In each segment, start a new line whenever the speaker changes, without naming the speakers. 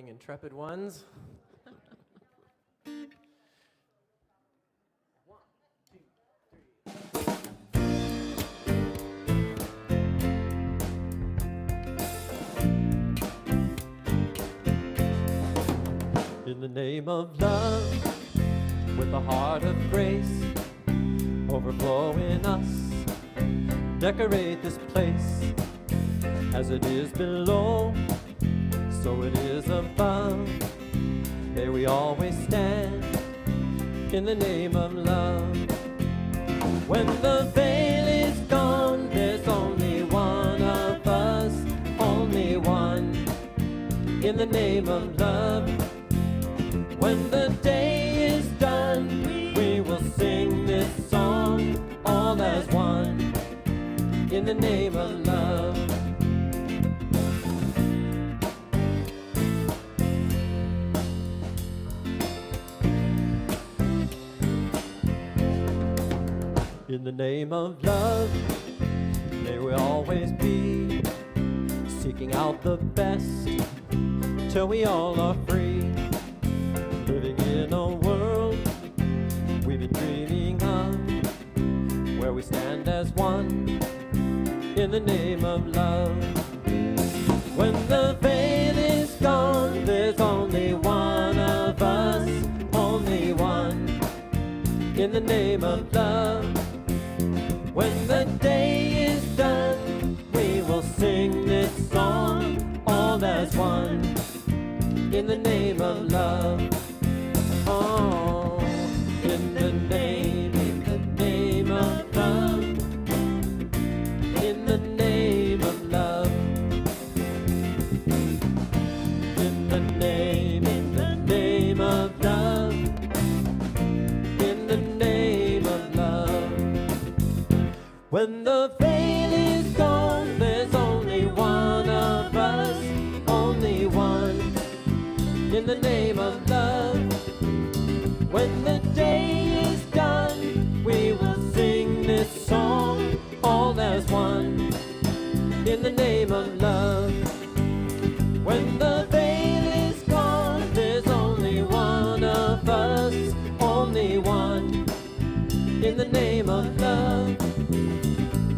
Intrepid ones. One, two, three. In the name of love, with a heart of grace, overflow in us, decorate this place, as it is below, so it is above. May we always stand in the name of love. When the veil is gone, there's only one of us, only one, in the name of love. When the day is done, we will sing this song, all as one, in the name of love. In the name of love, may we always be seeking out the best till we all are free, living in a world we've been dreaming of, where we stand as one in the name of love. When the veil is gone, there's only one of us, only one, in the name of love. When the day is done, we will sing this song, all as one, in the name of love. Oh, in the name of love, in the name of love, in the name of love, in the name of love. When the veil is gone, there's only one of us, only one, in the name of love. When the day is done, we will sing this song, all as one, in the name of love. When the veil is gone, there's only one of us, only one, in the name of love.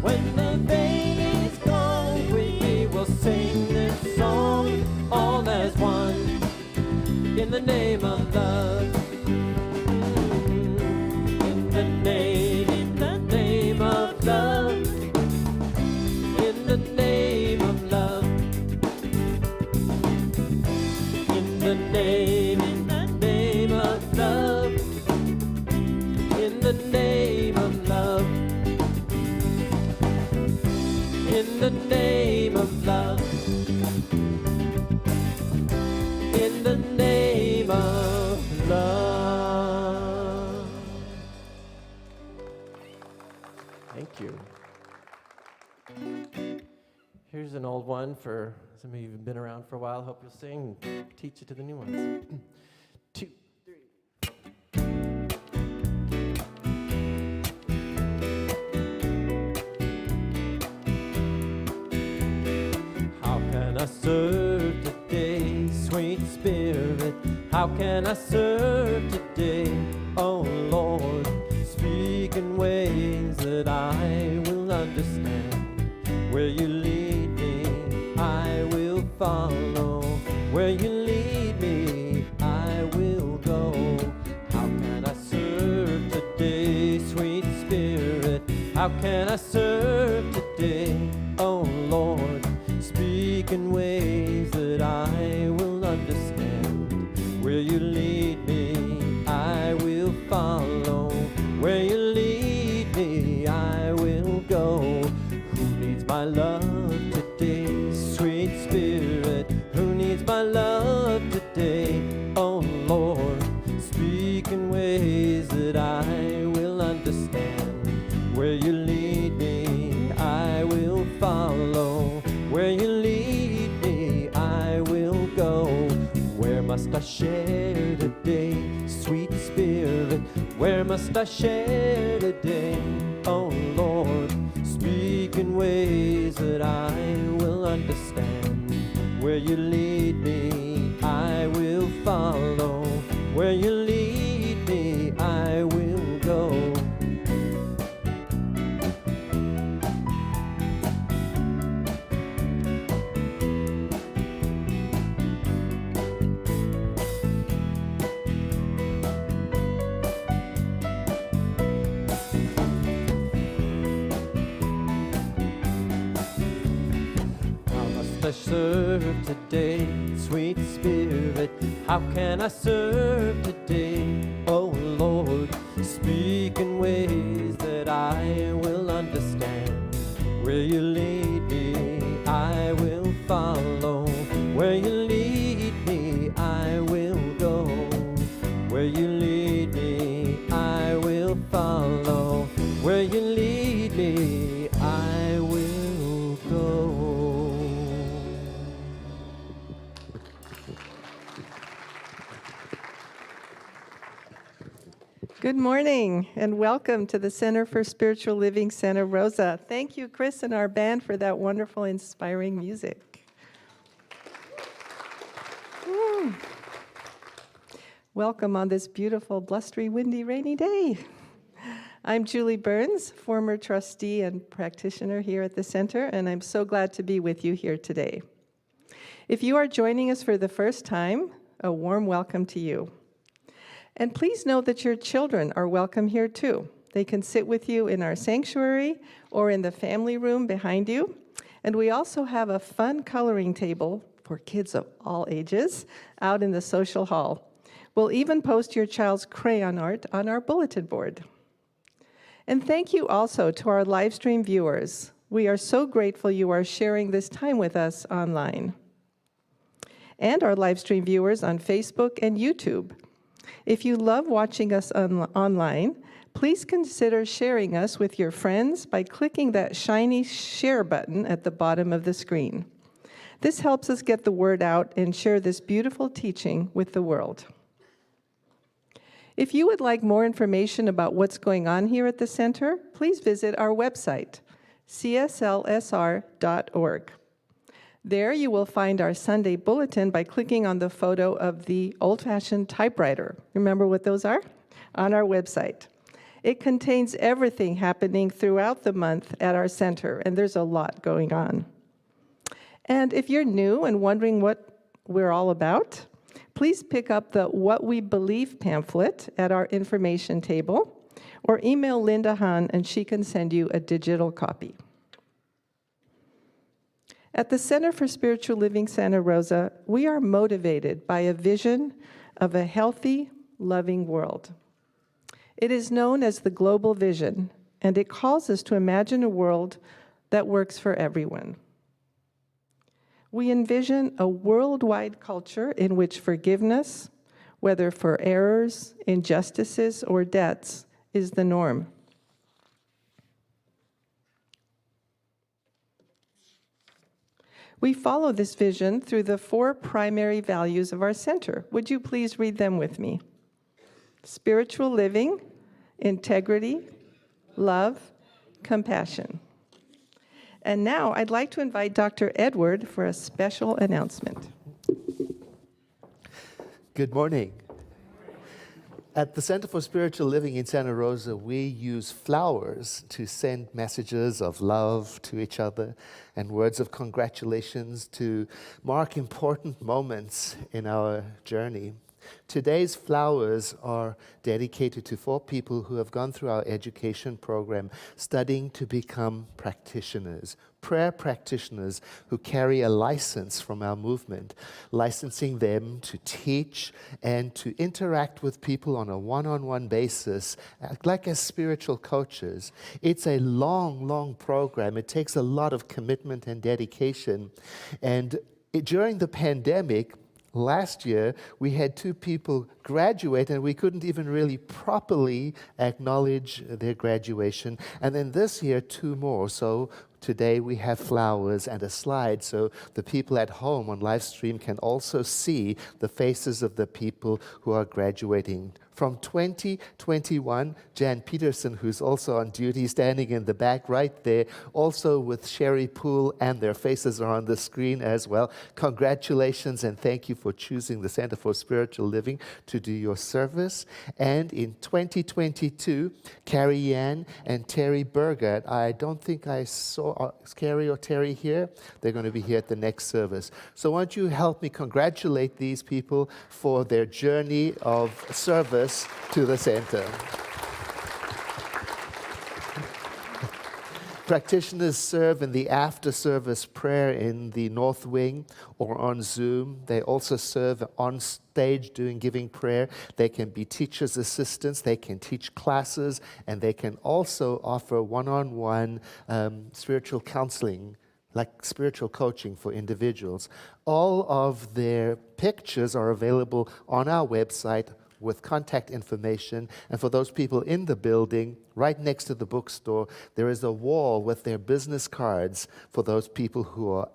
When the veil is gone, we will sing this song, all as one, in the name of love. In the name of love, in the name of love, in the name of love, in the name of love, in the name of love, in the name of love. Thank you. Here's an old one for some of you who've been around for a while. Hope you'll sing, teach it to the new ones. 2, 3. How can I serve today, sweet Spirit? How can I serve today, oh Lord? Speak in ways that I will understand. Where you lead me, I will follow. Where you lead me, I will go. How can I serve today, sweet Spirit? How can I serve today, oh Lord? Speak in ways that I will understand. Where you lead me, I will follow. Where you lead me, I will go. Who needs my love today, sweet Spirit? Who needs my love today, oh Lord? Speak in ways that I will understand. Where you lead me, I will follow. Where you lead me, I will go. Where must I share today, sweet Spirit? Where must I share today, oh Lord? Speak in ways that I will understand. Where you lead me, I serve today? Sweet Spirit, how can I serve today? Oh Lord, speak in ways that I will understand. Where you lead me, I will follow. Where you lead me, I will go. Where you lead me, I will follow. Where you lead me, I will go.
Good morning and welcome to the Center for Spiritual Living, Santa Rosa. Thank you, Chris and our band, for that wonderful, inspiring music. Welcome on this beautiful, blustery, windy, rainy day. I'm Julie Burns, former trustee and practitioner here at the center, and I'm so glad to be with you here today. If you are joining us for the first time, a warm welcome to you. And please know that your children are welcome here too. They can sit with you in our sanctuary or in the family room behind you. And we also have a fun coloring table for kids of all ages out in the social hall. We'll even post your child's crayon art on our bulletin board. And thank you also to our live stream viewers. We are so grateful you are sharing this time with us online. And our live stream viewers on Facebook and YouTube. If you love watching us online, please consider sharing us with your friends by clicking that shiny share button at the bottom of the screen. This helps us get the word out and share this beautiful teaching with the world. If you would like more information about what's going on here at the center, please visit our website, cslsr.org. There you will find our Sunday bulletin by clicking on the photo of the old-fashioned typewriter. Remember what those are? On our website. It contains everything happening throughout the month at our center, and there's a lot going on. And if you're new and wondering what we're all about, please pick up the What We Believe pamphlet at our information table, or email Linda Hahn and she can send you a digital copy. At the Center for Spiritual Living Santa Rosa, we are motivated by a vision of a healthy, loving world. It is known as the Global Vision, and it calls us to imagine a world that works for everyone. We envision a worldwide culture in which forgiveness, whether for errors, injustices, or debts, is the norm. We follow this vision through the 4 primary values of our center. Would you please read them with me? Spiritual living, integrity, love, compassion. And now I'd like to invite Dr. Edward for a special announcement.
Good morning. At the Center for Spiritual Living in Santa Rosa, we use flowers to send messages of love to each other and words of congratulations to mark important moments in our journey. Today's flowers are dedicated to 4 people who have gone through our education program studying to become practitioners, prayer practitioners who carry a license from our movement, licensing them to teach and to interact with people on a one-on-one basis, like as spiritual coaches. It's a long, long program. It takes a lot of commitment and dedication. And during the pandemic, last year, we had 2 people graduate, and we couldn't even really properly acknowledge their graduation. And then this year, 2 more. So today we have flowers and a slide, so the people at home on live stream can also see the faces of the people who are graduating. From 2021, Jan Peterson, who's also on duty, standing in the back right there, also with Sherry Poole, and their faces are on the screen as well. Congratulations, and thank you for choosing the Center for Spiritual Living to do your service. And in 2022, Carrie Ann and Terry Burgett, I don't think I saw Carrie or Terry here. They're going to be here at the next service. So why don't you help me congratulate these people for their journey of service to the center. practitioners serve in the after-service prayer in the North Wing or on Zoom. They also serve on stage doing giving prayer. They can be teachers' assistants. They can teach classes, and they can also offer one-on-one spiritual counseling, like spiritual coaching for individuals. All of their pictures are available on our website with contact information. And for those people in the building, right next to the bookstore, there is a wall with their business cards for those people who are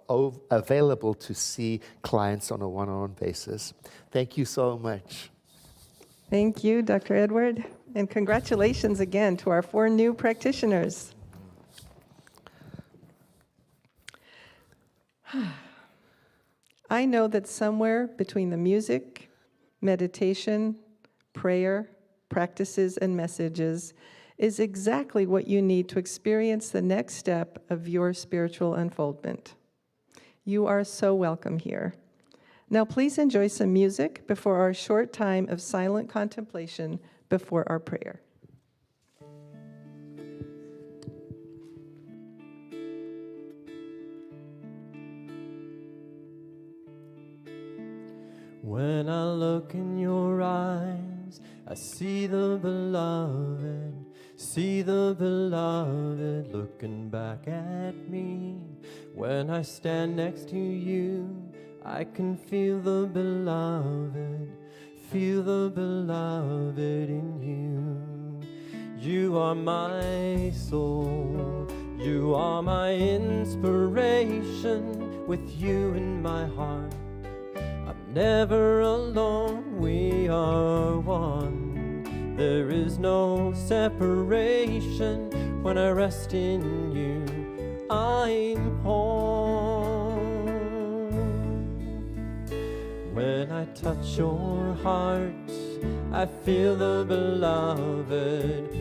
available to see clients on a one-on-one basis. Thank you so much.
Thank you, Dr. Edward. And congratulations again to our 4 new practitioners. I know that somewhere between the music, meditation, prayer, practices, and messages is exactly what you need to experience the next step of your spiritual unfoldment. You are so welcome here. Now please enjoy some music before our short time of silent contemplation before our prayer.
When I look in your eyes, I see the beloved looking back at me. When I stand next to you, I can feel the beloved in you. You are my soul, you are my inspiration, with you in my heart. Never alone, we are one. There is no separation. When I rest in you, I'm home. When I touch your heart, I feel the beloved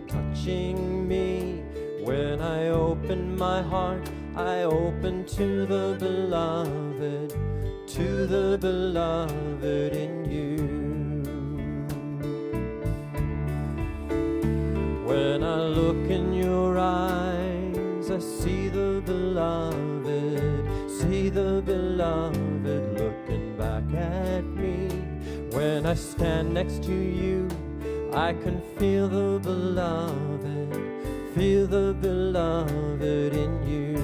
touching me. When I open my heart, I open to the beloved in you. When I look in your eyes, I see the beloved looking back at me. When I stand next to you, I can feel the beloved in you.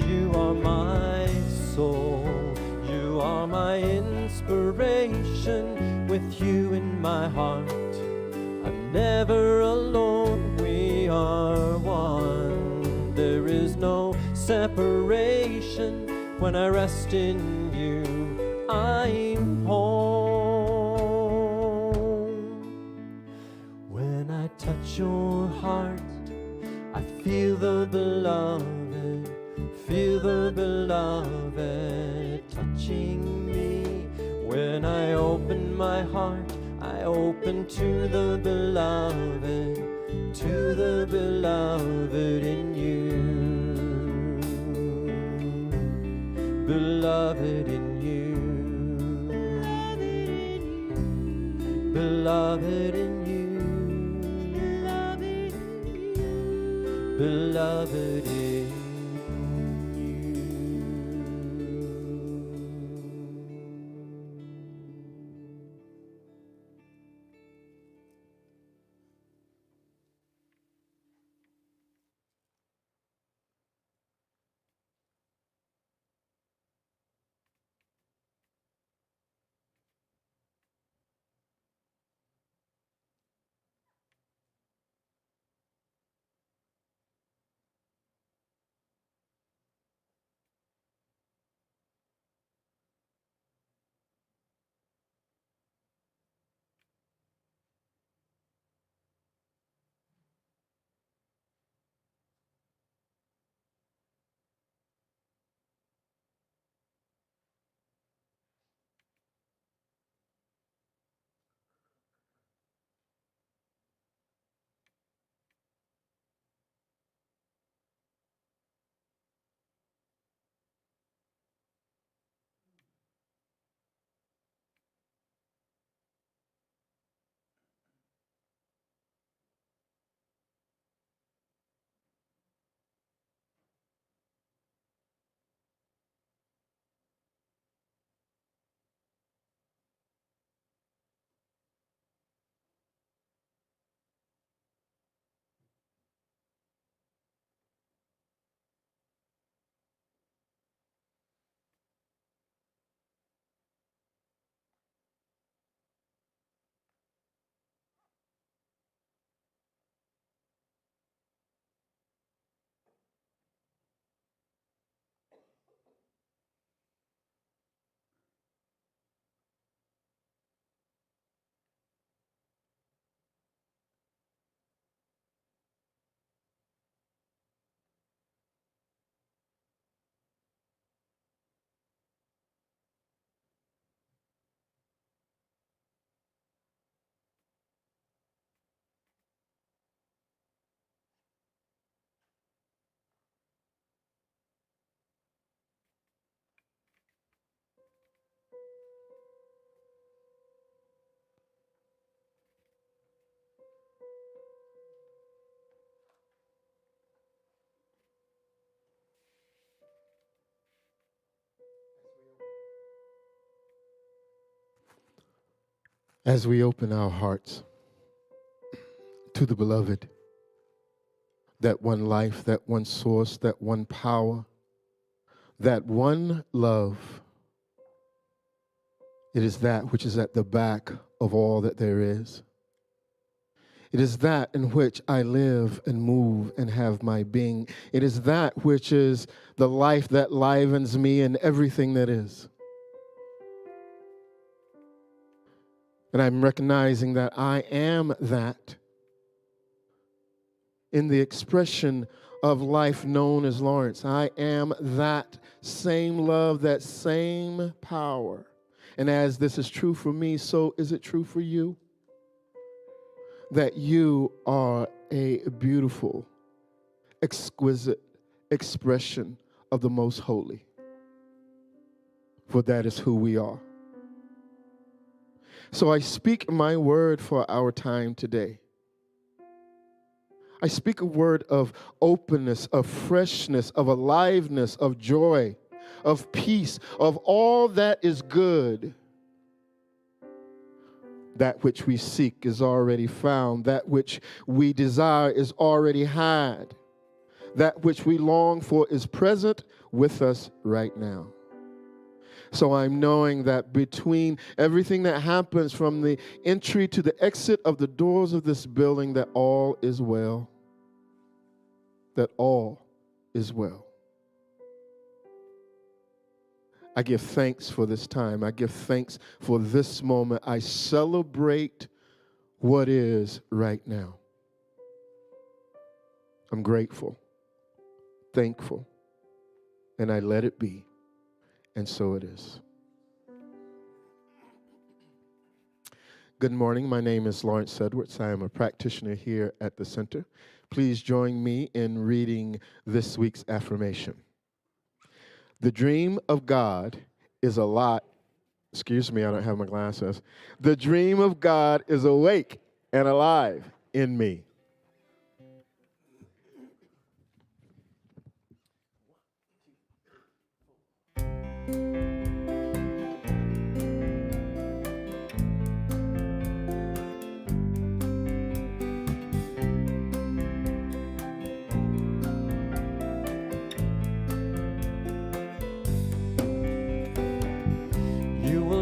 You are my soul, you are my inspiration, with you in my heart. I'm never alone, we are one. There is no separation. When I rest in you, I'm home. When I touch your heart, I feel the beloved touching me. When I open my heart, I open to the beloved in you. Beloved in you. Beloved in you. Beloved in you.
as we open our hearts to the beloved, that one life, that one source, that one power, that one love. It is that which is at the back of all that there is. It is that in which I live and move and have my being. It is that which is the life that livens me and everything that is. And I'm recognizing that I am that in the expression of life known as Lawrence. I am that same love, that same power. And as this is true for me, so is it true for you? That you are a beautiful, exquisite expression of the Most Holy. For that is who we are. So I speak my word for our time today. I speak a word of openness, of freshness, of aliveness, of joy, of peace, of all that is good. That which we seek is already found. That which we desire is already had. That which we long for is present with us right now. So I'm knowing that between everything that happens from the entry to the exit of the doors of this building, that all is well. That all is well. I give thanks for this time. I give thanks for this moment. I celebrate what is right now. I'm grateful, thankful, and I let it be. And so it is. Good morning. My name is Lawrence Edwards. I am a practitioner here at the center. Please join me in reading this week's affirmation. The dream of God is excuse me, I don't have my glasses. The dream of God is awake and alive in me.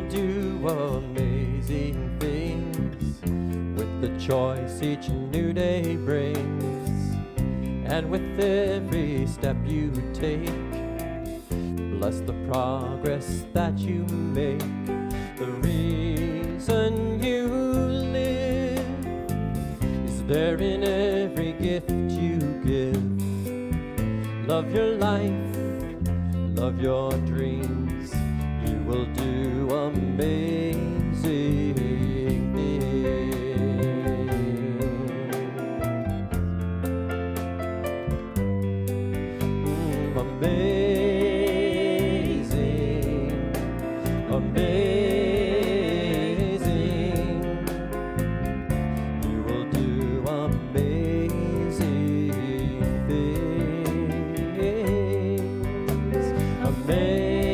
Do amazing things with the choice each new day brings, and with every step you take, bless the progress that you make. The reason you live is there in every gift you give. Love your life, love your dreams. You will do amazing things. Amazing, amazing. You will do amazing things. Amazing.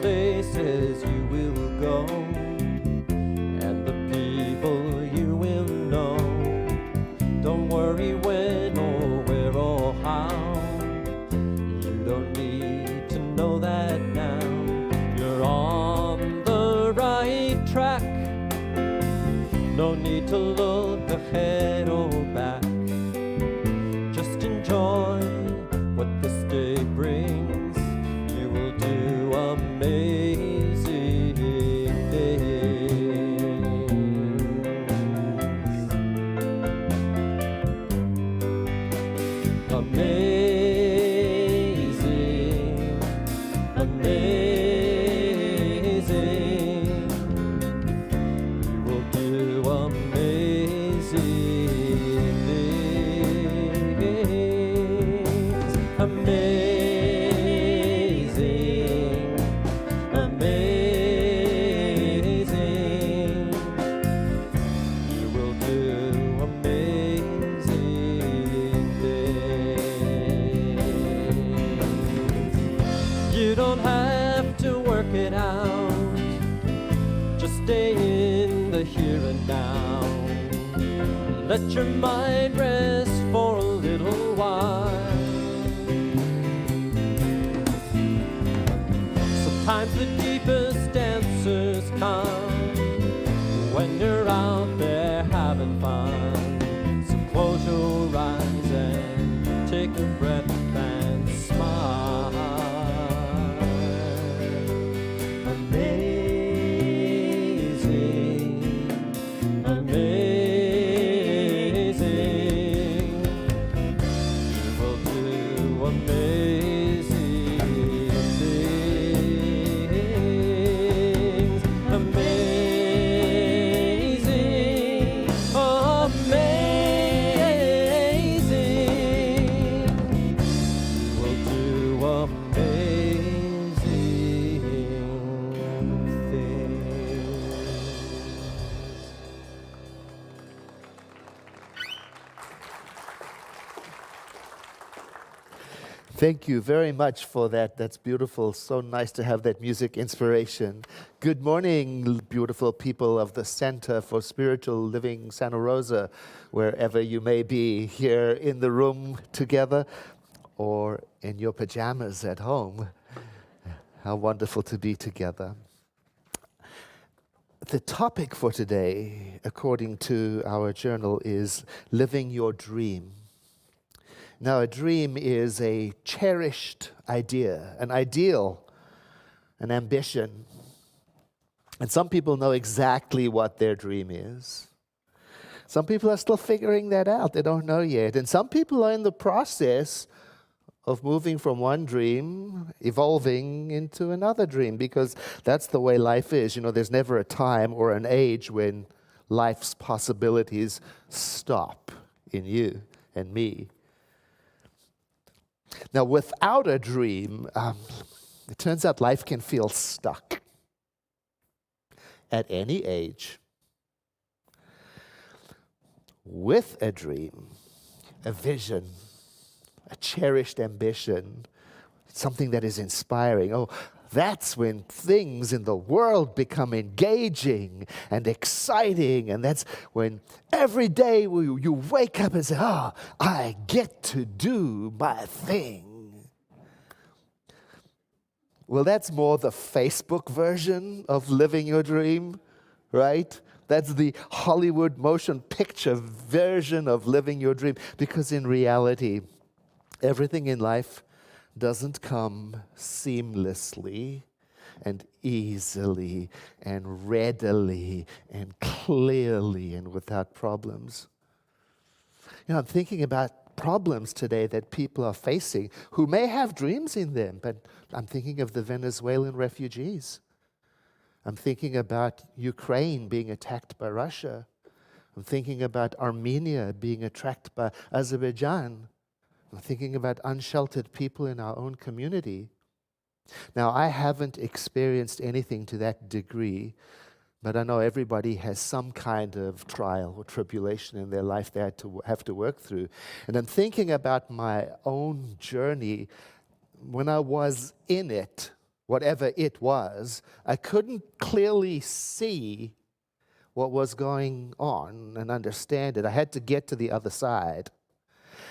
Places you will go, and the people you will know. Don't worry when or where or how. You don't need to know that now. You're on the right track. No need to look ahead or back. Just enjoy what this day brings. You will do amazing things. Amazing, amazing. You will do amazing things. Amazing. have to work it out. Just stay in the here and now. Let your mind rest for a little while. Sometimes the deepest answers come when you're out there having fun. So close your eyes and take a breath and smile. Amazing, amazing. You will do amazing things. Amazing, amazing. Will do amazing things.
Thank you very much for that. That's beautiful. So nice to have that music inspiration. Good morning, beautiful people of the Center for Spiritual Living Santa Rosa, wherever you may be, here in the room together or in your pajamas at home. How wonderful to be together. The topic for today, according to our journal, is living your dream. Now, a dream is a cherished idea, an ideal, an ambition. And some people know exactly what their dream is. Some people are still figuring that out. They don't know yet. And some people are in the process of moving from one dream, evolving into another dream, because that's the way life is. You know, there's never a time or an age when life's possibilities stop in you and me. Now, without a dream, it turns out life can feel stuck at any age. With a dream, a vision, a cherished ambition, something that is inspiring, that's when things in the world become engaging and exciting. And that's when every day you wake up and say, I get to do my thing. Well, that's more the Facebook version of living your dream, right? That's the Hollywood motion picture version of living your dream. Because in reality, everything in life doesn't come seamlessly and easily and readily and clearly and without problems. You know, I'm thinking about problems today that people are facing who may have dreams in them, but I'm thinking of the Venezuelan refugees. I'm thinking about Ukraine being attacked by Russia. I'm thinking about Armenia being attacked by Azerbaijan. I'm thinking about unsheltered people in our own community. Now, I haven't experienced anything to that degree, but I know everybody has some kind of trial or tribulation in their life they have to work through. And I'm thinking about my own journey. When I was in it, whatever it was, I couldn't clearly see what was going on and understand it. I had to get to the other side.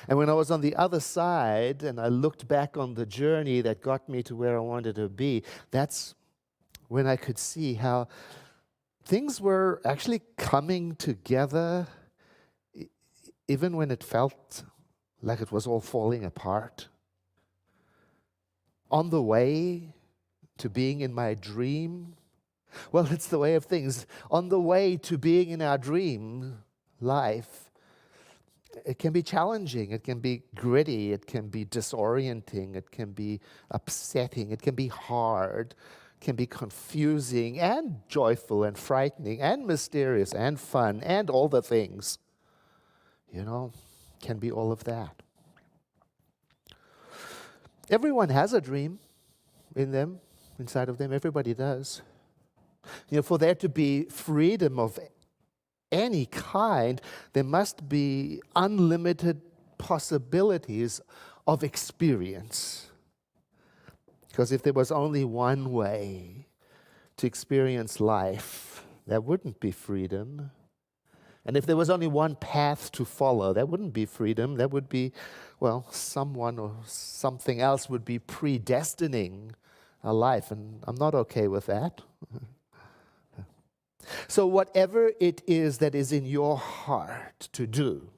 And when I was on the other side and I looked back on the journey that got me to where I wanted to be, that's when I could see how things were actually coming together, even when it felt like it was all falling apart. On the way to being in my dream, well, it's the way of things. On the way to being in our dream life, it can be challenging, it can be gritty, it can be disorienting, it can be upsetting, it can be hard, it can be confusing and joyful and frightening and mysterious and fun and all the things. You know, can be all of that. Everyone has a dream in them, inside of them. Everybody does. You know, for there to be freedom of any kind, there must be unlimited possibilities of experience. Because if there was only one way to experience life, that wouldn't be freedom. And if there was only one path to follow, that wouldn't be freedom. That would be, well, someone or something else would be predestining a life. And I'm not okay with that. So whatever it is that is in your heart to do,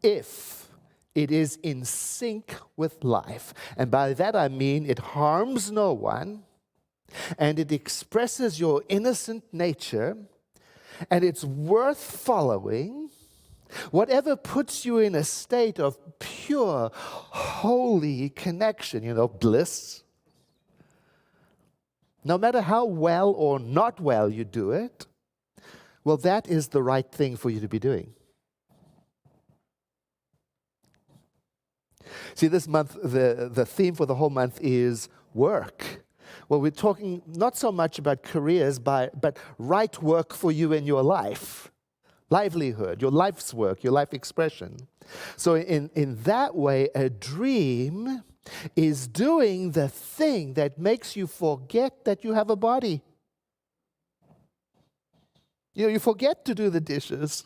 if it is in sync with life, and by that I mean it harms no one, and it expresses your innocent nature, and it's worth following, whatever puts you in a state of pure, holy connection, bliss, no matter how well or not well you do it, well, that is the right thing for you to be doing. See, this month, the theme for the whole month is work. Well, we're talking not so much about careers, but right work for you in your life. Livelihood, your life's work, your life expression. So in that way, a dream is doing the thing that makes you forget that you have a body. You forget to do the dishes.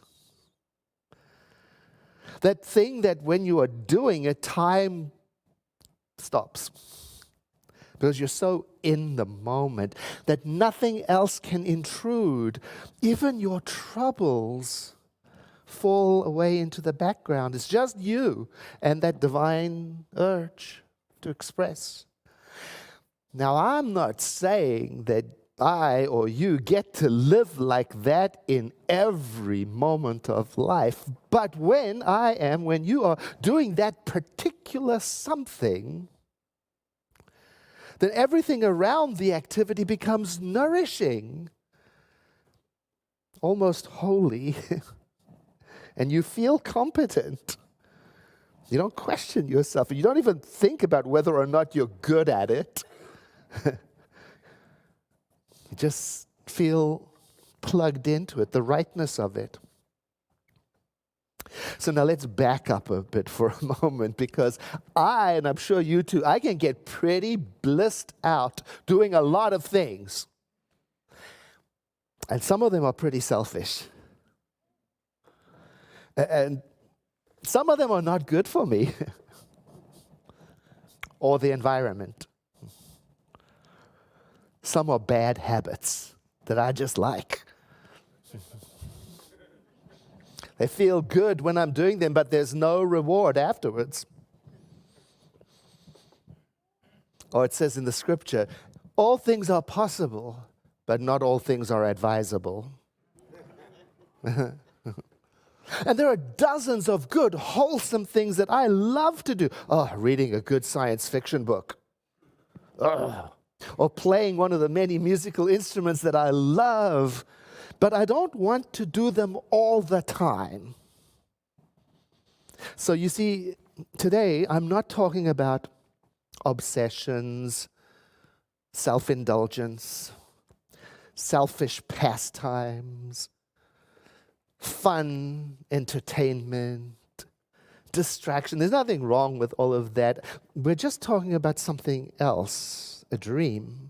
That thing that when you are doing it, time stops. Because you're so in the moment that nothing else can intrude. Even your troubles fall away into the background. It's just you and that divine urge to express. Now, I'm not saying that I or you get to live like that in every moment of life. But when you are doing that particular something, then everything around the activity becomes nourishing, almost holy, and you feel competent. You don't question yourself. You don't even think about whether or not you're good at it. You just feel plugged into it, the rightness of it. So now let's back up a bit for a moment, because and I'm sure you too, I can get pretty blissed out doing a lot of things. And some of them are pretty selfish. And some of them are not good for me or the environment. Some are bad habits that I just like. They feel good when I'm doing them, but there's no reward afterwards. Or it says in the scripture, all things are possible, but not all things are advisable. And there are dozens of good, wholesome things that I love to do. Oh, reading a good science fiction book. Or playing one of the many musical instruments that I love, but I don't want to do them all the time. So you see, today I'm not talking about obsessions, self-indulgence, selfish pastimes, fun, entertainment, distraction. There's nothing wrong with all of that. We're just talking about something else. A dream,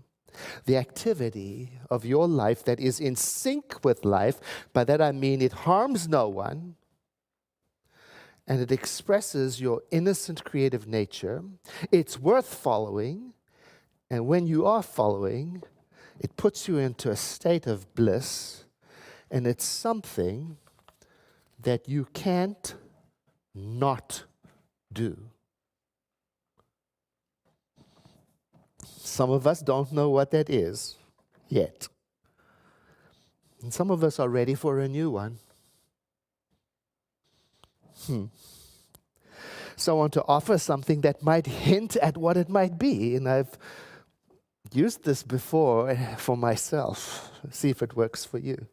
the activity of your life that is in sync with life. By that I mean it harms no one, and it expresses your innocent creative nature. It's worth following, and when you are following, it puts you into a state of bliss, and it's something that you can't not do. Some of us don't know what that is yet. And some of us are ready for a new one. So I want to offer something that might hint at what it might be. And I've used this before for myself. See if it works for you.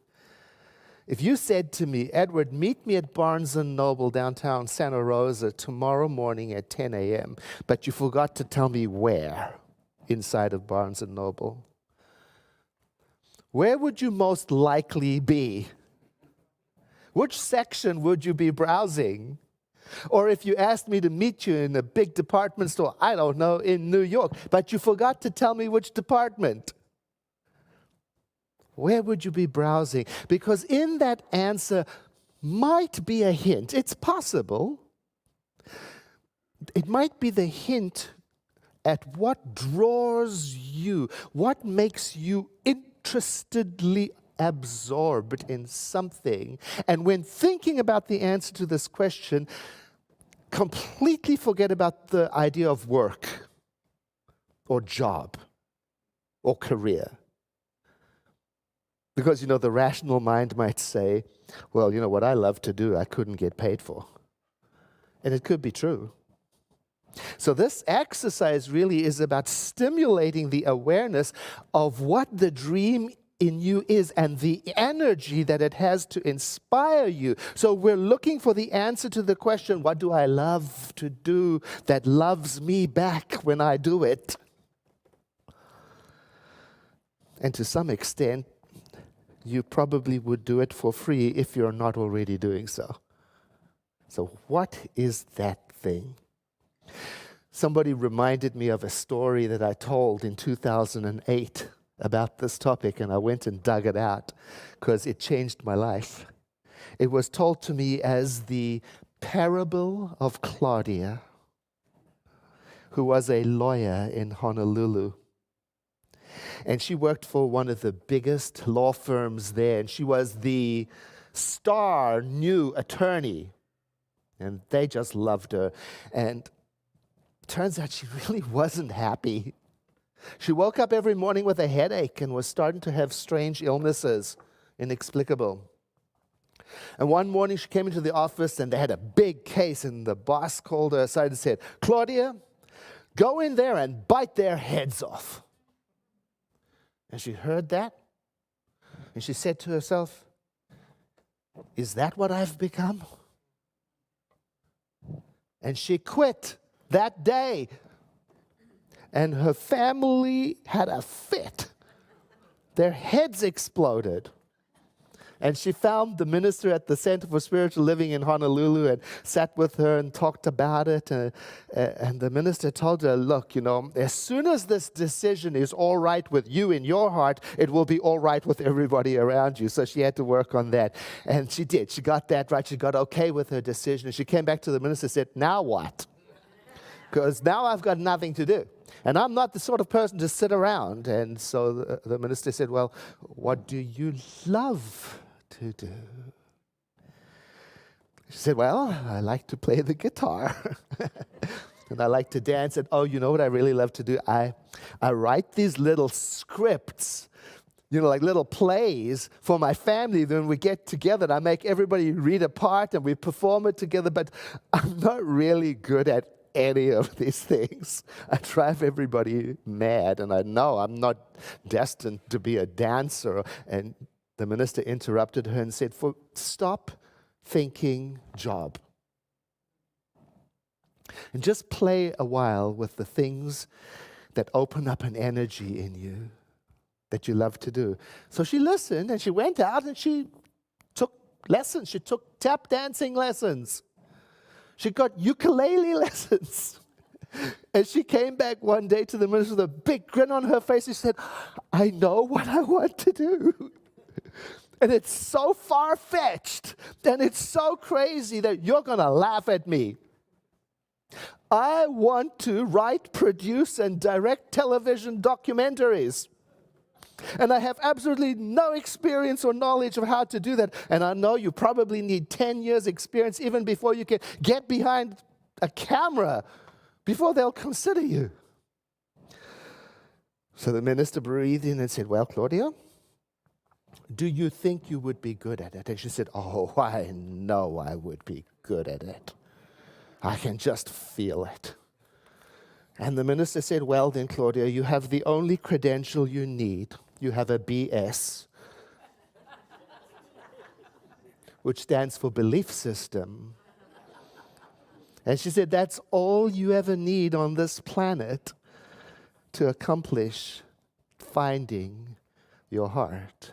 If you said to me, Edward, meet me at Barnes & Noble downtown Santa Rosa tomorrow morning at 10 a.m., but you forgot to tell me where inside of Barnes & Noble, where would you most likely be? Which section would you be browsing? Or if you asked me to meet you in a big department store, I don't know, in New York, but you forgot to tell me which department, where would you be browsing? Because in that answer might be a hint. It's possible. It might be the hint at what draws you, what makes you interestedly absorbed in something. And when thinking about the answer to this question, completely forget about the idea of work or job or career. Because, the rational mind might say, well, what I love to do, I couldn't get paid for. And it could be true. So this exercise really is about stimulating the awareness of what the dream in you is and the energy that it has to inspire you. So we're looking for the answer to the question, what do I love to do that loves me back when I do it? And to some extent, you probably would do it for free if you're not already doing so. So what is that thing? Somebody reminded me of a story that I told in 2008 about this topic, and I went and dug it out because it changed my life. It was told to me as the parable of Claudia, who was a lawyer in Honolulu. And she worked for one of the biggest law firms there, and she was the star new attorney. And they just loved her. And turns out she really wasn't happy. She woke up every morning with a headache and was starting to have strange illnesses, inexplicable. And one morning she came into the office and they had a big case, and the boss called her aside and said, Claudia, go in there and bite their heads off. And she heard that, and she said to herself, is that what I've become? And she quit that day. And her family had a fit. Their heads exploded. And she found the minister at the Center for Spiritual Living in Honolulu and sat with her and talked about it. And the minister told her, look, as soon as this decision is all right with you in your heart, it will be all right with everybody around you. So she had to work on that. And she did. She got that right. She got okay with her decision. And she came back to the minister and said, now what? Because now I've got nothing to do. And I'm not the sort of person to sit around. And so the minister said, well, what do you love to do? She said, well, I like to play the guitar. And I like to dance. And you know what I really love to do? I write these little scripts, like little plays for my family. Then we get together and I make everybody read a part and we perform it together. But I'm not really good at any of these things. I drive everybody mad, and I know I'm not destined to be a dancer. And the minister interrupted her and said, stop thinking job. And just play a while with the things that open up an energy in you that you love to do. So she listened, and she went out and she took lessons. She took tap dancing lessons. She got ukulele lessons. And she came back one day to the minister with a big grin on her face. She said, I know what I want to do. And it's so far-fetched, and it's so crazy that you're going to laugh at me. I want to write, produce, and direct television documentaries. And I have absolutely no experience or knowledge of how to do that. And I know you probably need 10 years experience even before you can get behind a camera, before they'll consider you. So the minister breathed in and said, well, Claudia, do you think you would be good at it? And she said, I know I would be good at it. I can just feel it. And the minister said, well then, Claudia, you have the only credential you need. You have a BS, which stands for belief system. And she said, that's all you ever need on this planet to accomplish finding your heart.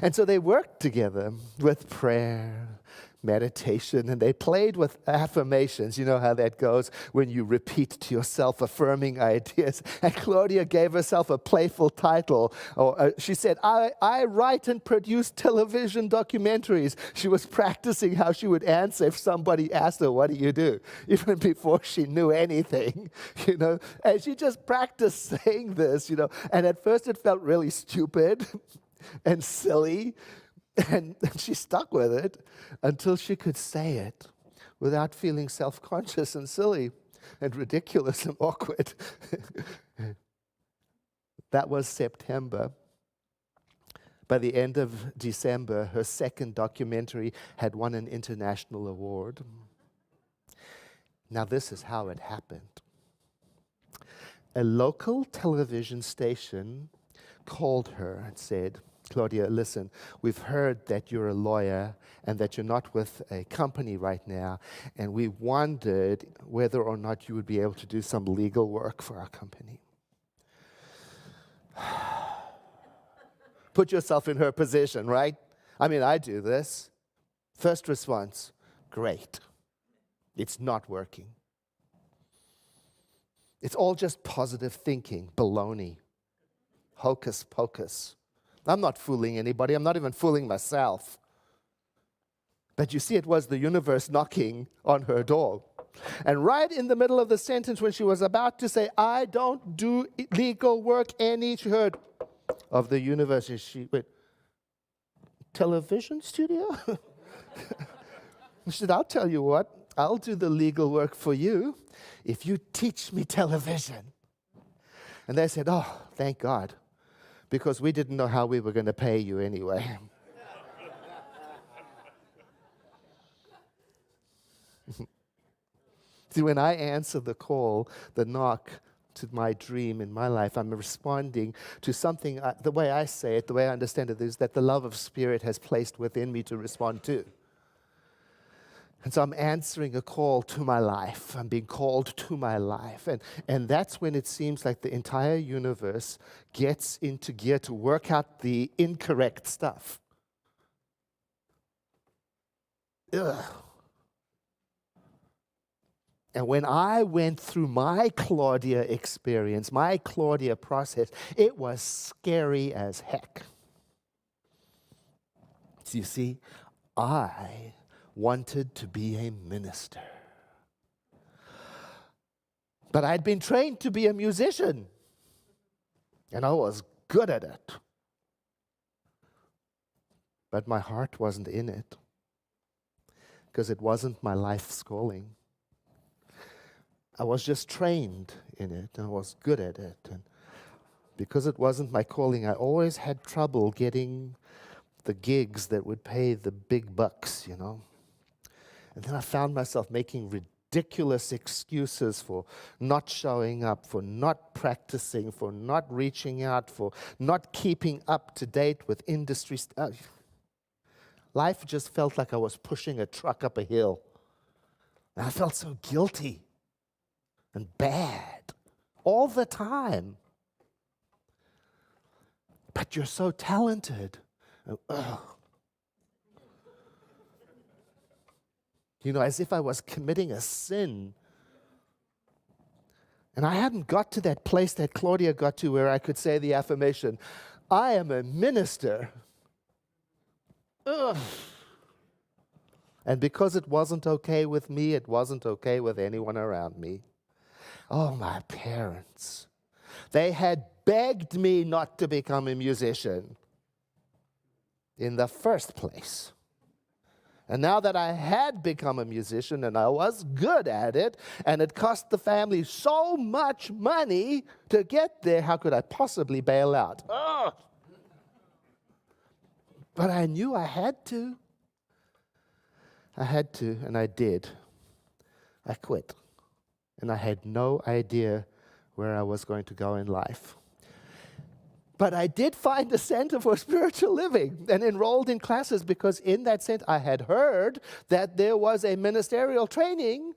And so they worked together with prayer, meditation, and they played with affirmations. You know how that goes when you repeat to yourself affirming ideas. And Claudia gave herself a playful title. She said, I write and produce television documentaries. She was practicing how she would answer if somebody asked her, what do you do? Even before she knew anything, And she just practiced saying this, And at first it felt really stupid and silly. And she stuck with it until she could say it without feeling self-conscious and silly and ridiculous and awkward. That was September. By the end of December, her second documentary had won an international award. Now, this is how it happened. A local television station called her and said, Claudia, listen, we've heard that you're a lawyer and that you're not with a company right now, and we wondered whether or not you would be able to do some legal work for our company. Put yourself in her position, right? I mean, I do this. First response, great. It's not working. It's all just positive thinking, baloney, hocus pocus. I'm not fooling anybody. I'm not even fooling myself. But you see, it was the universe knocking on her door. And right in the middle of the sentence, when she was about to say, I don't do legal work, she heard of the universe. And she went, television studio? She said, I'll tell you what, I'll do the legal work for you if you teach me television. And they said, oh, thank God. Because we didn't know how we were going to pay you anyway. See, when I answer the call, the knock to my dream in my life, I'm responding to something, the way I say it, the way I understand it, is that the love of Spirit has placed within me to respond to. And so I'm answering a call to my life. I'm being called to my life. And that's when it seems like the entire universe gets into gear to work out the incorrect stuff. Ugh. And when I went through my Claudia experience, my Claudia process, it was scary as heck. So you see, I wanted to be a minister. But I'd been trained to be a musician, and I was good at it. But my heart wasn't in it, because it wasn't my life's calling. I was just trained in it, and I was good at it. And because it wasn't my calling, I always had trouble getting the gigs that would pay the big bucks, And then I found myself making ridiculous excuses for not showing up, for not practicing, for not reaching out, for not keeping up to date with industry stuff. Life just felt like I was pushing a truck up a hill. And I felt so guilty and bad all the time. But you're so talented. As if I was committing a sin. And I hadn't got to that place that Claudia got to where I could say the affirmation, I am a minister. Ugh. And because it wasn't okay with me, it wasn't okay with anyone around me. Oh, my parents. They had begged me not to become a musician in the first place. And now that I had become a musician and I was good at it, and it cost the family so much money to get there, how could I possibly bail out? Ugh. But I knew I had to. I had to, and I did. I quit. And I had no idea where I was going to go in life. But I did find a center for spiritual living and enrolled in classes, because in that center I had heard that there was a ministerial training,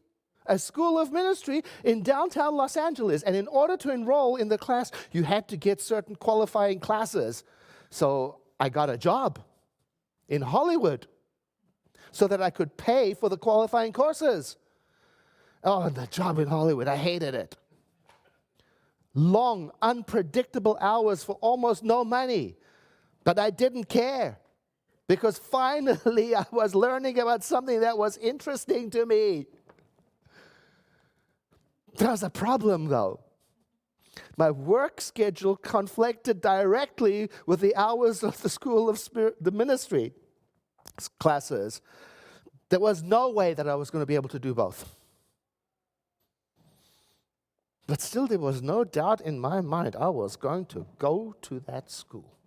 a school of ministry in downtown Los Angeles. And in order to enroll in the class, you had to get certain qualifying classes. So I got a job in Hollywood so that I could pay for the qualifying courses. Oh, the job in Hollywood, I hated it. Long, unpredictable hours for almost no money. But I didn't care because finally I was learning about something that was interesting to me. There was a problem, though. My work schedule conflicted directly with the hours of the School of the Ministry classes. There was no way that I was going to be able to do both. But still, there was no doubt in my mind I was going to go to that school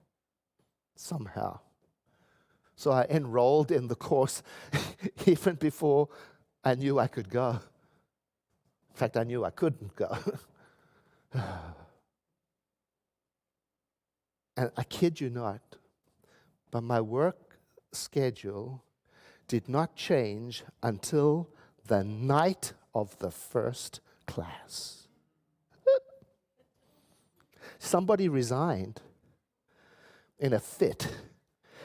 somehow. So I enrolled in the course even before I knew I could go. In fact, I knew I couldn't go. And I kid you not, but my work schedule did not change until the night of the first class. Somebody resigned in a fit,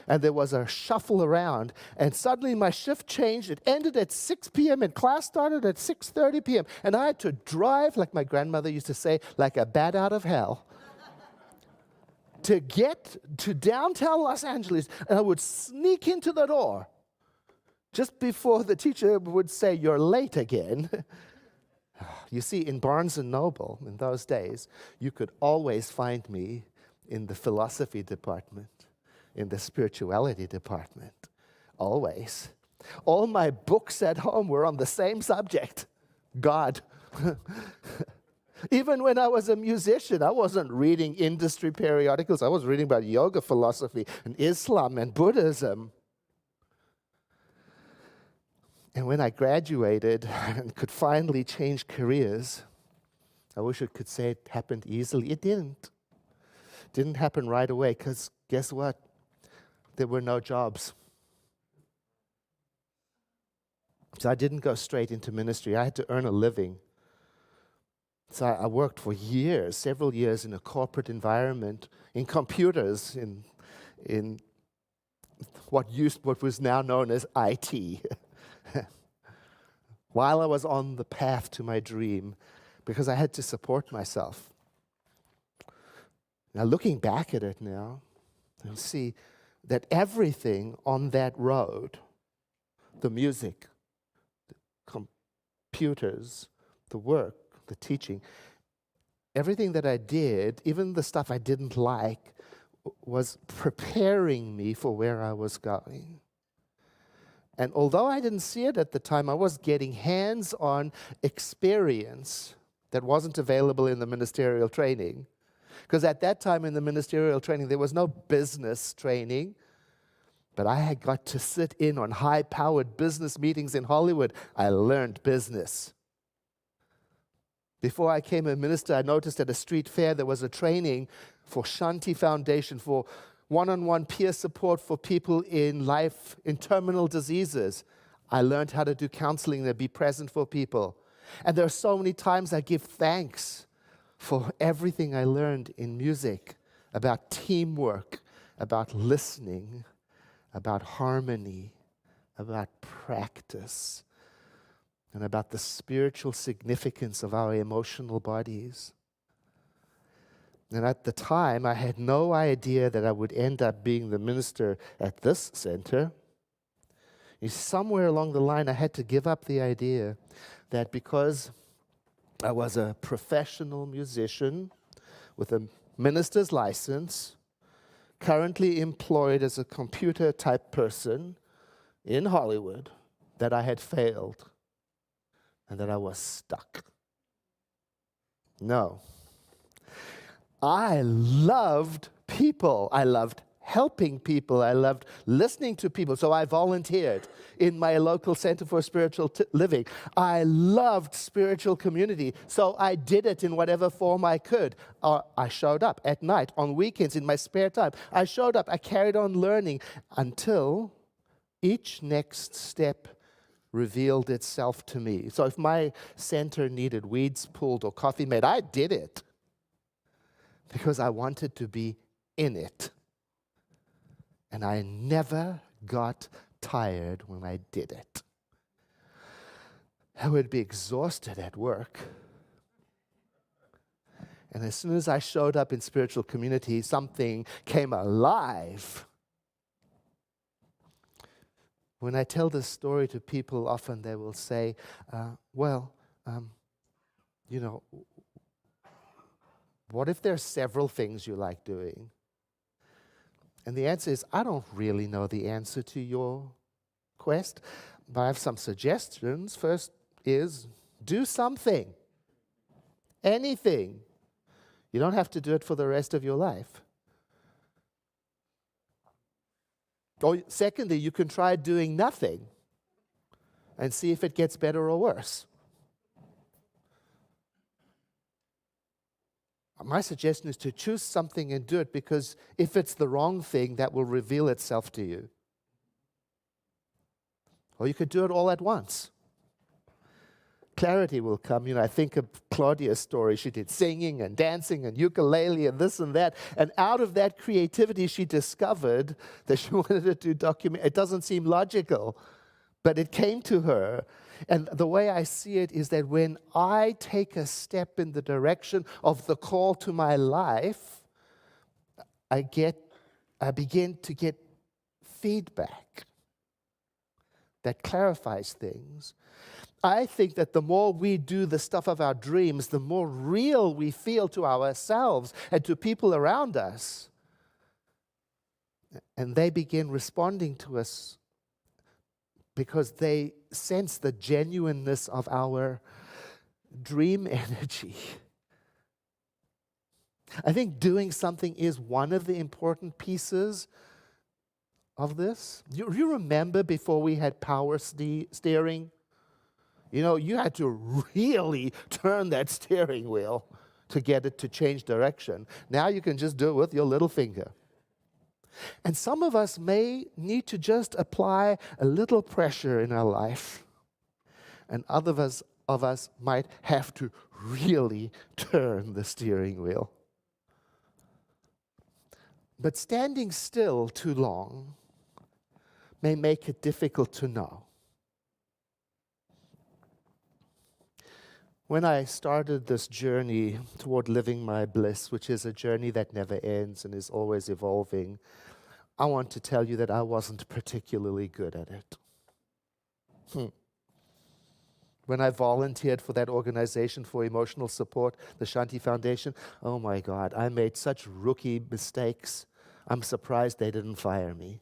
and there was a shuffle around, and suddenly my shift changed. It ended at 6 p.m. and class started at 6:30 p.m. And I had to drive, like my grandmother used to say, like a bat out of hell, to get to downtown Los Angeles, and I would sneak into the door just before the teacher would say, "You're late again." You see, in Barnes & Noble, in those days, you could always find me in the philosophy department, in the spirituality department, always. All my books at home were on the same subject, God. Even when I was a musician, I wasn't reading industry periodicals. I was reading about yoga philosophy and Islam and Buddhism. And when I graduated and could finally change careers, I wish I could say it happened easily. It didn't. It didn't happen right away because guess what? There were no jobs. So I didn't go straight into ministry. I had to earn a living. So I worked for years, several years in a corporate environment, in computers, in what was now known as IT. While I was on the path to my dream, because I had to support myself. Now, looking back at it now, you'll see that everything on that road, the music, the computers, the work, the teaching, everything that I did, even the stuff I didn't like, was preparing me for where I was going. And although I didn't see it at the time, I was getting hands-on experience that wasn't available in the ministerial training. Because at that time in the ministerial training, there was no business training. But I had got to sit in on high-powered business meetings in Hollywood. I learned business. Before I became a minister, I noticed at a street fair there was a training for Shanti Foundation for one-on-one peer support for people in terminal diseases. I learned how to do counseling and be present for people. And there are so many times I give thanks for everything I learned in music, about teamwork, about listening, about harmony, about practice, and about the spiritual significance of our emotional bodies. And at the time, I had no idea that I would end up being the minister at this center. Somewhere along the line, I had to give up the idea that because I was a professional musician with a minister's license, currently employed as a computer-type person in Hollywood, that I had failed and that I was stuck. No. I loved people. I loved helping people. I loved listening to people. So I volunteered in my local Center for Spiritual Living. I loved spiritual community. So I did it in whatever form I could. I showed up at night, on weekends, in my spare time. I showed up. I carried on learning until each next step revealed itself to me. So if my center needed weeds pulled or coffee made, I did it. Because I wanted to be in it. And I never got tired when I did it. I would be exhausted at work. And as soon as I showed up in spiritual community, something came alive. When I tell this story to people, often they will say, what if there are several things you like doing? And the answer is, I don't really know the answer to your quest, but I have some suggestions. First is, do something. Anything. You don't have to do it for the rest of your life. Or secondly, you can try doing nothing and see if it gets better or worse. My suggestion is to choose something and do it, because if it's the wrong thing, that will reveal itself to you. Or you could do it all at once. Clarity will come. I think of Claudia's story. She did singing and dancing and ukulele and this and that. And out of that creativity, she discovered that she wanted to do document. It doesn't seem logical, but it came to her. And the way I see it is that when I take a step in the direction of the call to my life, I begin to get feedback that clarifies things. I think that the more we do the stuff of our dreams, the more real we feel to ourselves and to people around us. And they begin responding to us because they sense the genuineness of our dream energy. I think doing something is one of the important pieces of this. You remember before we had power steering? You had to really turn that steering wheel to get it to change direction. Now you can just do it with your little finger. And some of us may need to just apply a little pressure in our life. And others of us might have to really turn the steering wheel. But standing still too long may make it difficult to know. When I started this journey toward living my bliss, which is a journey that never ends and is always evolving, I want to tell you that I wasn't particularly good at it. When I volunteered for that organization for emotional support, the Shanti Foundation, oh my God, I made such rookie mistakes. I'm surprised they didn't fire me.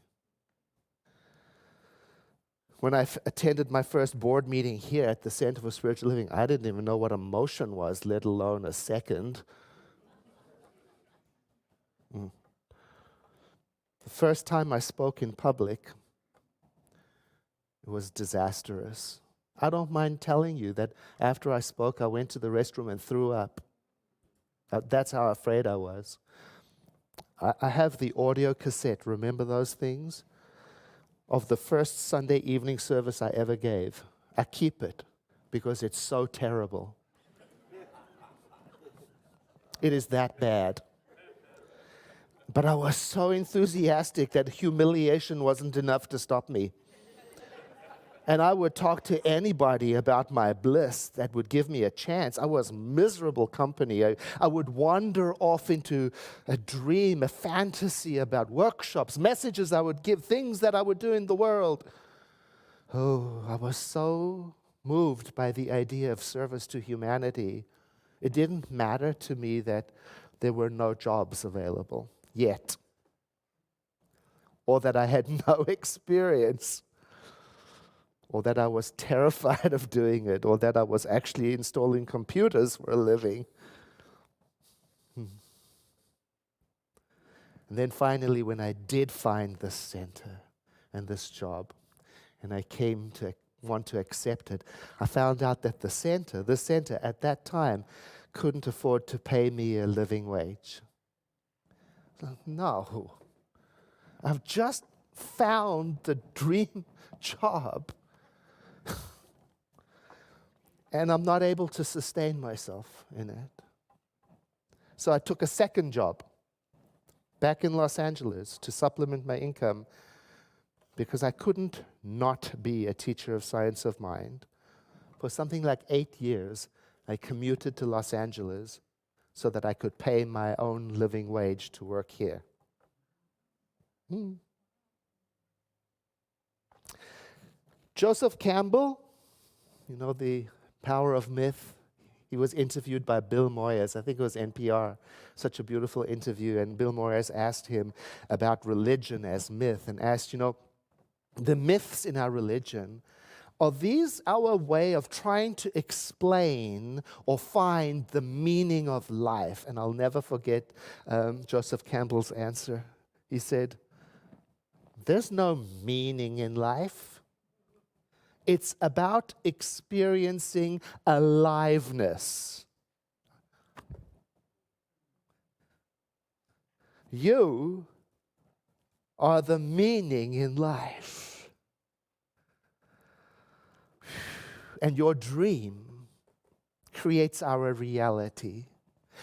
When I attended my first board meeting here at the Center for Spiritual Living, I didn't even know what emotion was, let alone a second. The first time I spoke in public, it was disastrous. I don't mind telling you that after I spoke, I went to the restroom and threw up. That's how afraid I was. I have the audio cassette, remember those things? Of the first Sunday evening service I ever gave. I keep it because it's so terrible. It is that bad. But I was so enthusiastic that humiliation wasn't enough to stop me. And I would talk to anybody about my bliss that would give me a chance. I was miserable company. I would wander off into a dream, a fantasy about workshops, messages I would give, things that I would do in the world. Oh, I was so moved by the idea of service to humanity. It didn't matter to me that there were no jobs available yet, or that I had no experience, or that I was terrified of doing it, or that I was actually installing computers for a living. And then finally, when I did find this center and this job, and I came to want to accept it, I found out that the center at that time couldn't afford to pay me a living wage. No, I've just found the dream job. And I'm not able to sustain myself in it. So I took a second job. back in Los Angeles to supplement my income because I couldn't not be a teacher of science of mind. For something like 8 years, I commuted to Los Angeles so that I could pay my own living wage to work here. Joseph Campbell, you know, The Power of Myth. He was interviewed by Bill Moyers. I think it was NPR. Such a beautiful interview. And Bill Moyers asked him about religion as myth and asked, you know, the myths in our religion, are these our way of trying to explain or find the meaning of life? And I'll never forget Joseph Campbell's answer. He said, there's no meaning in life. It's about experiencing aliveness. You are the meaning in life. And your dream creates our reality.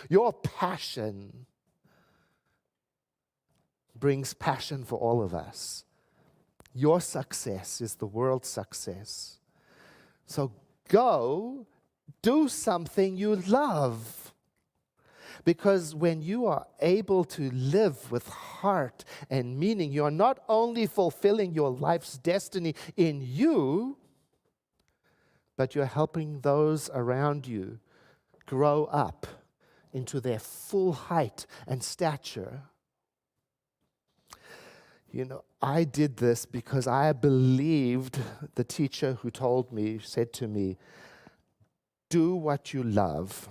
Your passion brings passion for all of us. Your success is the world's success. So go do something you love. Because when you are able to live with heart and meaning, you are not only fulfilling your life's destiny in you, but you're helping those around you grow up into their full height and stature. You know, I did this because I believed the teacher who said to me, do what you love.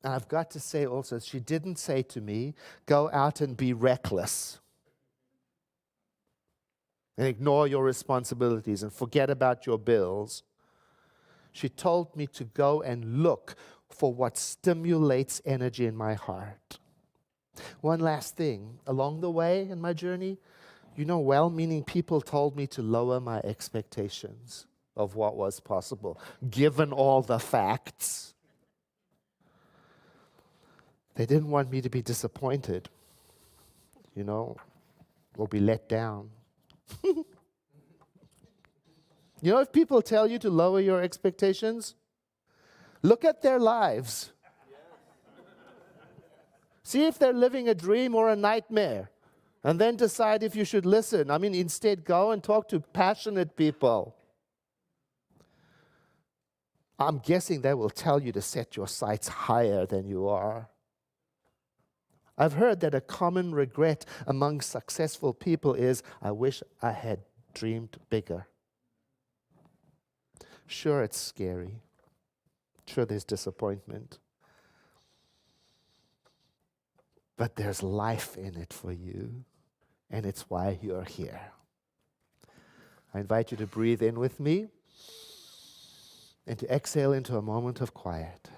And I've got to say also, she didn't say to me, go out and be reckless and ignore your responsibilities and forget about your bills. She told me to go and look for what stimulates energy in my heart. One last thing. Along the way in my journey, you know, well-meaning people told me to lower my expectations of what was possible, given all the facts. They didn't want me to be disappointed, you know, or be let down. You know, if people tell you to lower your expectations, look at their lives. See if they're living a dream or a nightmare, and then decide if you should listen. I mean, instead, go and talk to passionate people. I'm guessing they will tell you to set your sights higher than you are. I've heard that a common regret among successful people is, I wish I had dreamed bigger. Sure, it's scary. Sure, there's disappointment. But there's life in it for you, and it's why you're here. I invite you to breathe in with me and to exhale into a moment of quiet.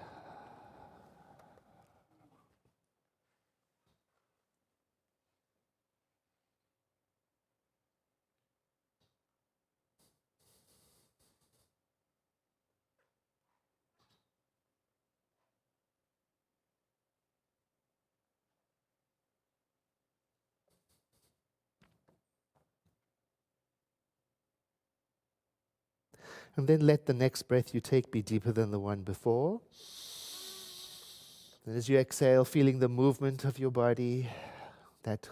And then let the next breath you take be deeper than the one before. And as you exhale, feeling the movement of your body that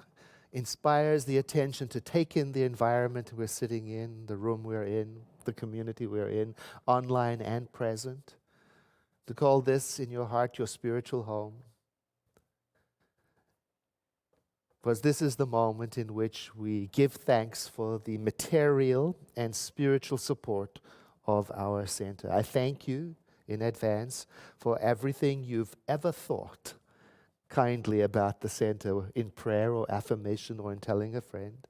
inspires the attention to take in the environment we're sitting in, the room we're in, the community we're in, online and present. To call this in your heart your spiritual home. Because this is the moment in which we give thanks for the material and spiritual support of our center. I thank you in advance for everything you've ever thought kindly about the center in prayer or affirmation or in telling a friend.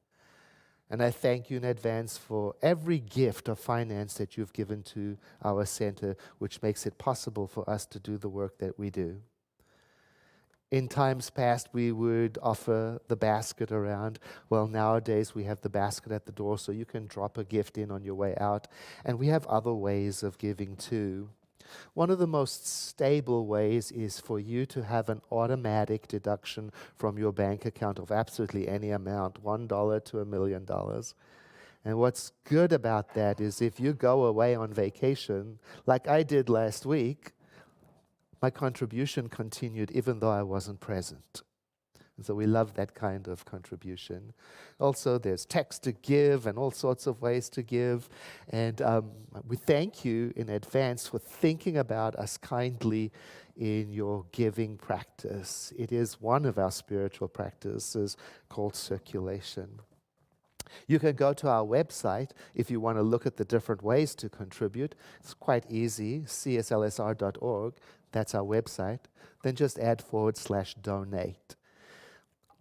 And I thank you in advance for every gift of finance that you've given to our center, which makes it possible for us to do the work that we do. In times past, we would offer the basket around. Well, nowadays, we have the basket at the door, so you can drop a gift in on your way out. And we have other ways of giving too. One of the most stable ways is for you to have an automatic deduction from your bank account of absolutely any amount, $1 to $1 million. And what's good about that is if you go away on vacation, like I did last week, my contribution continued even though I wasn't present. And so we love that kind of contribution. Also, there's text to give and all sorts of ways to give. And we thank you in advance for thinking about us kindly in your giving practice. It is one of our spiritual practices called circulation. You can go to our website if you want to look at the different ways to contribute. It's quite easy, cslsr.org. That's our website. Then just add /donate.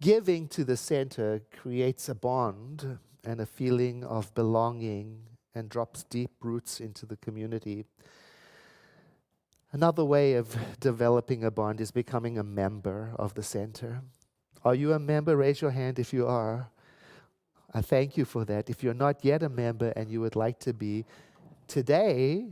Giving to the center creates a bond and a feeling of belonging and drops deep roots into the community. Another way of developing a bond is becoming a member of the center. Are you a member? Raise your hand if you are. I thank you for that. If you're not yet a member and you would like to be, today,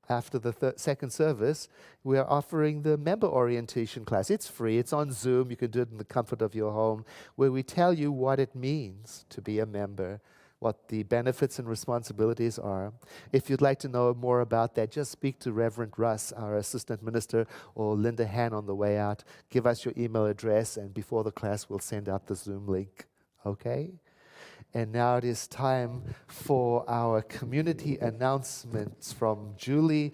after the second service, we are offering the member orientation class. It's free. It's on Zoom. You can do it in the comfort of your home, where we tell you what it means to be a member, what the benefits and responsibilities are. If you'd like to know more about that, just speak to Reverend Russ, our assistant minister, or Linda Han on the way out. Give us your email address, and before the class, we'll send out the Zoom link. Okay? And now it is time for our community announcements from Julie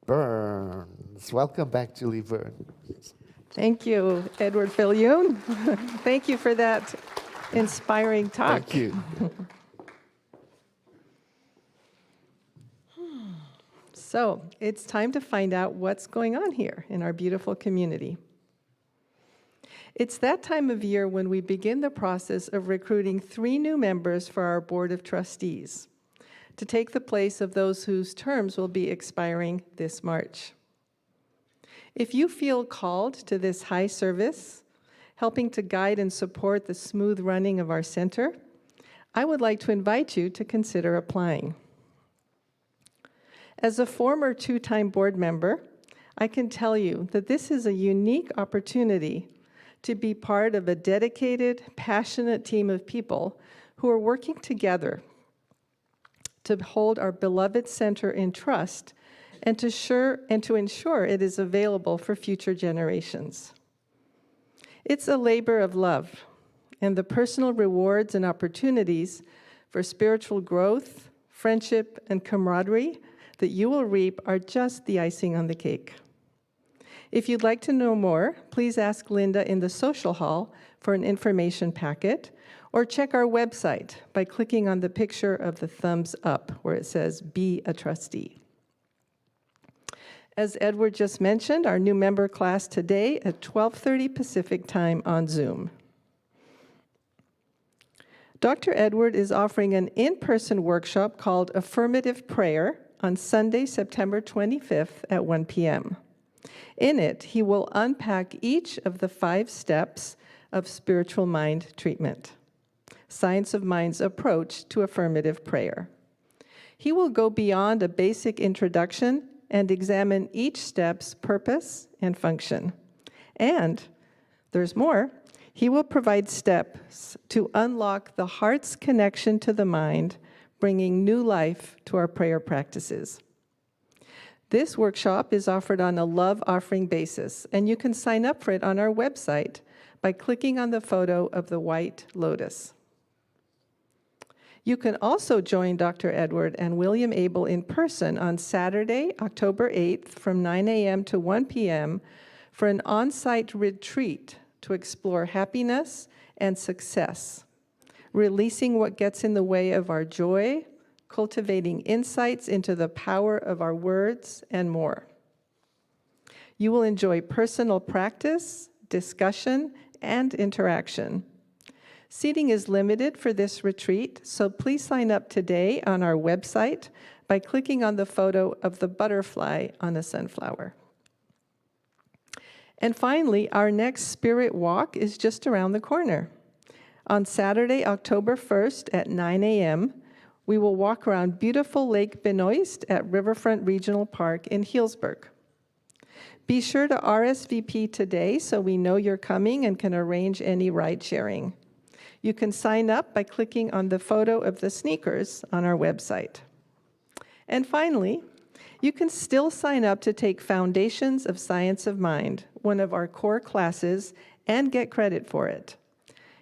Burns. Welcome back, Julie Burns.
Thank you, Edward Viljoen. Thank you for that inspiring talk.
Thank you.
So it's time to find out what's going on here in our beautiful community. It's that time of year when we begin the process of recruiting 3 new members for our Board of Trustees to take the place of those whose terms will be expiring this March. If you feel called to this high service, helping to guide and support the smooth running of our center, I would like to invite you to consider applying. As a former 2-time board member, I can tell you that this is a unique opportunity to be part of a dedicated, passionate team of people who are working together to hold our beloved center in trust and to ensure it is available for future generations. It's a labor of love, and the personal rewards and opportunities for spiritual growth, friendship, and camaraderie that you will reap are just the icing on the cake. If you'd like to know more, please ask Linda in the social hall for an information packet, or check our website by clicking on the picture of the thumbs up where it says Be a Trustee. As Edward just mentioned, our new member class today at 12:30 Pacific time on Zoom. Dr. Edward is offering an in-person workshop called Affirmative Prayer on Sunday, September 25th at 1 p.m. In it, he will unpack each of the 5 steps of spiritual mind treatment, Science of Mind's approach to affirmative prayer. He will go beyond a basic introduction and examine each step's purpose and function. And there's more. He will provide steps to unlock the heart's connection to the mind, bringing new life to our prayer practices. This workshop is offered on a love offering basis, and you can sign up for it on our website by clicking on the photo of the white lotus. You can also join Dr. Edward and William Abel in person on Saturday, October 8th from 9 a.m. to 1 p.m. for an on-site retreat to explore happiness and success, releasing what gets in the way of our joy, cultivating insights into the power of our words, and more. You will enjoy personal practice, discussion, and interaction. Seating is limited for this retreat, so please sign up today on our website by clicking on the photo of the butterfly on a sunflower. And finally, our next Spirit Walk is just around the corner. On Saturday, October 1st at 9 a.m., we will walk around beautiful Lake Benoist at Riverfront Regional Park in Healdsburg. Be sure to RSVP today so we know you're coming and can arrange any ride sharing. You can sign up by clicking on the photo of the sneakers on our website. And finally, you can still sign up to take Foundations of Science of Mind, one of our core classes, and get credit for it.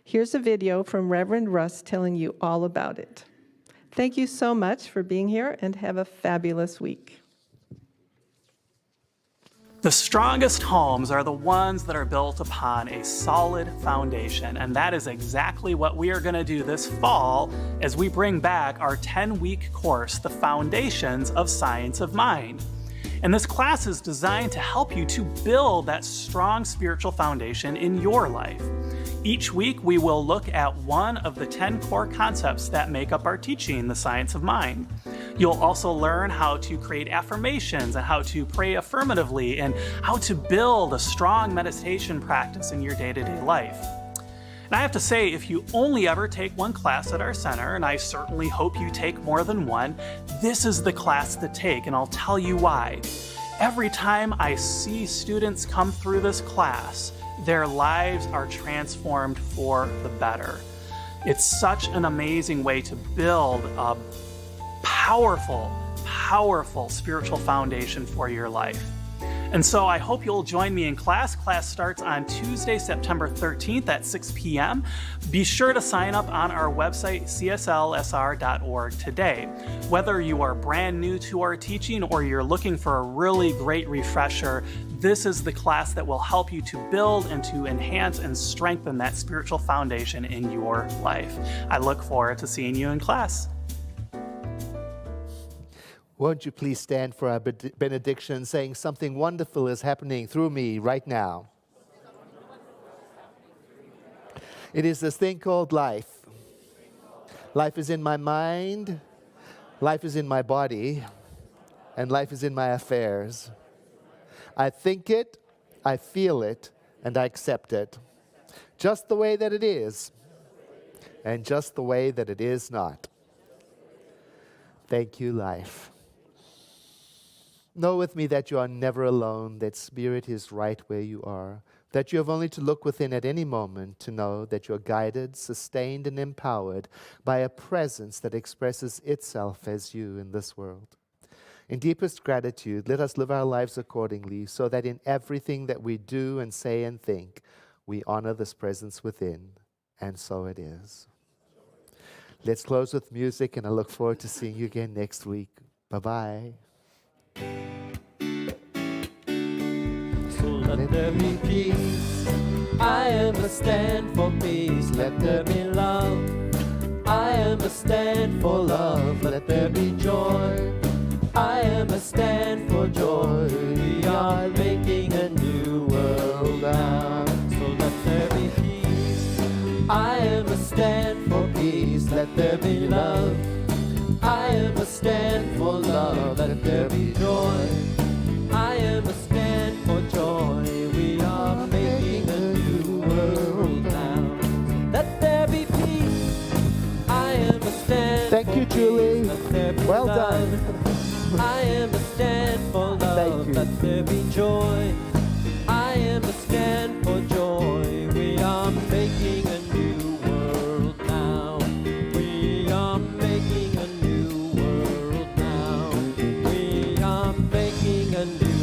Here's a video from Reverend Russ telling you all about it. Thank you so much for being here, and have a fabulous week.
The strongest homes are the ones that are built upon a solid foundation, and that is exactly what we are going to do this fall as we bring back our 10-week course, The Foundations of Science of Mind. And this class is designed to help you to build that strong spiritual foundation in your life. Each week, we will look at one of the 10 core concepts that make up our teaching, the science of mind. You'll also learn how to create affirmations and how to pray affirmatively and how to build a strong meditation practice in your day-to-day life. And I have to say, if you only ever take one class at our center, and I certainly hope you take more than one, this is the class to take, and I'll tell you why. Every time I see students come through this class, their lives are transformed for the better. It's such an amazing way to build a powerful, powerful spiritual foundation for your life. And so I hope you'll join me in class. Class starts on Tuesday, September 13th at 6 p.m. Be sure to sign up on our website, cslsr.org today. Whether you are brand new to our teaching or you're looking for a really great refresher, this is the class that will help you to build and to enhance and strengthen that spiritual foundation in your life. I look forward to seeing you in class.
Won't you please stand for our benediction, saying something wonderful is happening through me right now. It is this thing called life. Life is in my mind, life is in my body, and life is in my affairs. I think it, I feel it, and I accept it. Just the way that it is, and just the way that it is not. Thank you, life. Know with me that you are never alone, that Spirit is right where you are, that you have only to look within at any moment to know that you are guided, sustained, and empowered by a presence that expresses itself as you in this world. In deepest gratitude, let us live our lives accordingly, so that in everything that we do and say and think, we honor this presence within, and so it is. Let's close with music, and I look forward to seeing you again next week. Bye-bye.
So let there be peace. I am a stand for peace. Let there be love. I am a stand for love. Let there be joy. I am a stand for joy. We are making a new world now. So let there be peace. I am a stand for peace. Let there be love. I am a stand for love. Let there be joy. I am a stand for joy. We are making a new world now. Let there be peace. I am a stand
Thank
for
you, Julie.
peace. Let there be
Well
love.
done.
I am a stand for love.
Thank you.
Let there be joy. I am a stand for joy. We are making a new world now. We are making a new world now. We are making a new